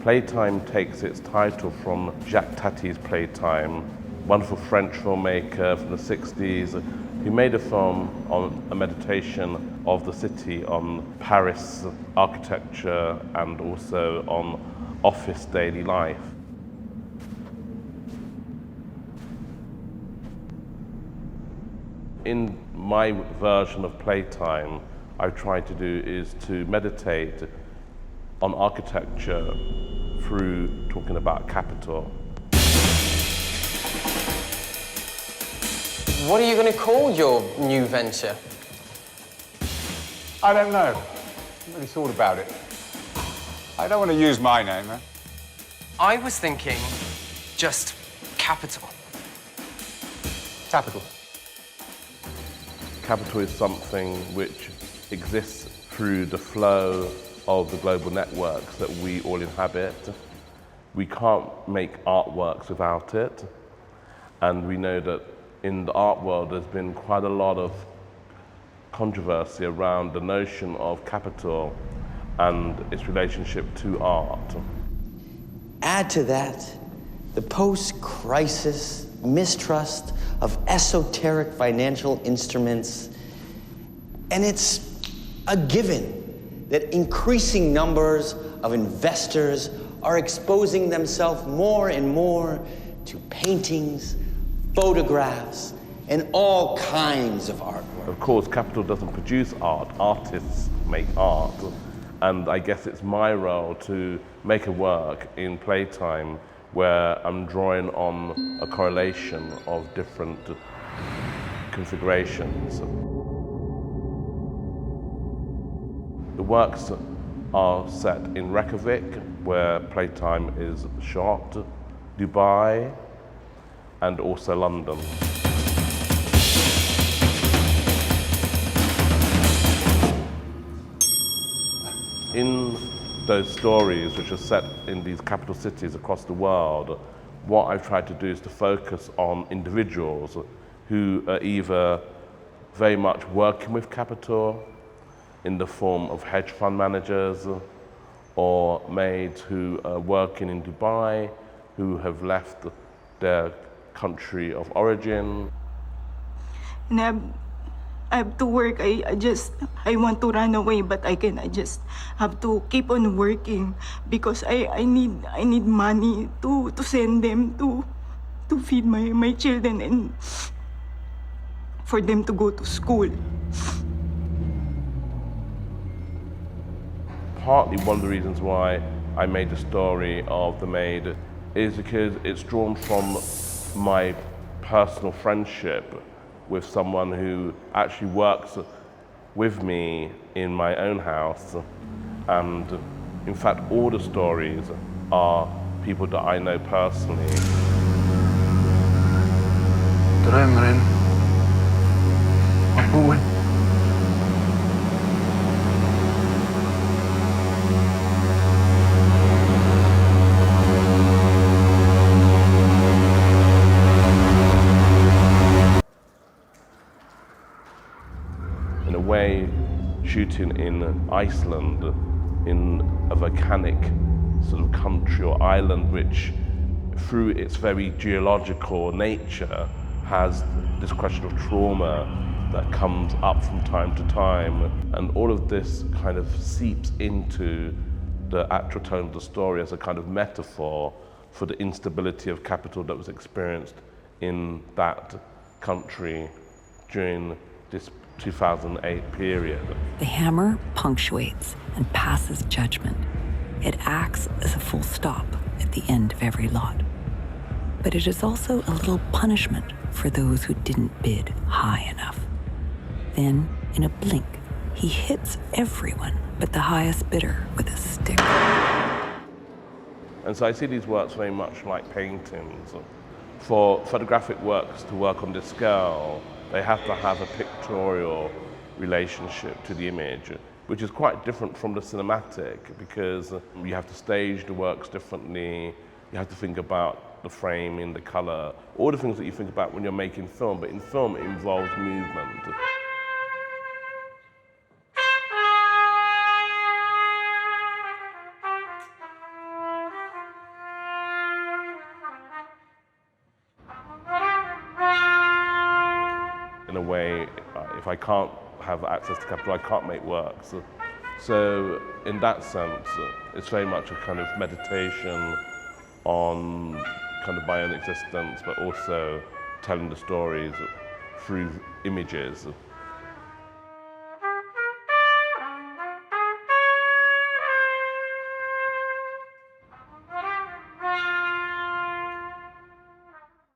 Playtime takes its title from Jacques Tati's Playtime, wonderful French filmmaker from the 60s, who made a film on a meditation of the city, on Paris architecture and also on office daily life. In my version of Playtime, I've tried to do is to meditate on architecture through talking about capital. What are you going to call your new venture? I don't know. I haven't really thought about it. I don't want to use my name, though. I was thinking just capital. Capital. Capital is something which exists through the flow of the global networks that we all inhabit. We can't make artworks without it, and we know that in the art world there's been quite a lot of controversy around the notion of capital and its relationship to art. Add to that the post-crisis mistrust of esoteric financial instruments, and it's a given that increasing numbers of investors are exposing themselves more and more to paintings, photographs, and all kinds of artwork. Of course, capital doesn't produce art, artists make art, and I guess it's my role to make a work in Playtime where I'm drawing on a correlation of different configurations. The works are set in Reykjavik, where Playtime is shot, Dubai, and also London. In those stories which are set in these capital cities across the world, what I've tried to do is to focus on individuals who are either very much working with capital in the form of hedge fund managers, or maids who are working in Dubai, who have left their country of origin. And I have to work. I want to run away, but I just have to keep on working because I need money to send them to feed my children and for them to go to school. Partly one of the reasons why I made the story of the maid is because it's drawn from my personal friendship with someone who actually works with me in my own house. And in fact, all the stories are people that I know personally. Drömmeren om boen. In a way, shooting in Iceland, in a volcanic sort of country or island which, through its very geological nature, has this question of trauma that comes up from time to time. And all of this kind of seeps into the actual tone of the story as a kind of metaphor for the instability of capital that was experienced in that country during this 2008 period. The hammer punctuates and passes judgment. It acts as a full stop at the end of every lot. But it is also a little punishment for those who didn't bid high enough. Then, in a blink, he hits everyone but the highest bidder with a stick. And so I see these works very much like paintings. For photographic works to work on this scale, they have to have a pictorial relationship to the image, which is quite different from the cinematic because you have to stage the works differently, you have to think about the framing, the color, all the things that you think about when you're making film, but in film it involves movement. a way, if I can't have access to capital, I can't make work. So in that sense, it's very much a kind of meditation on kind of my own existence, but also telling the stories through images.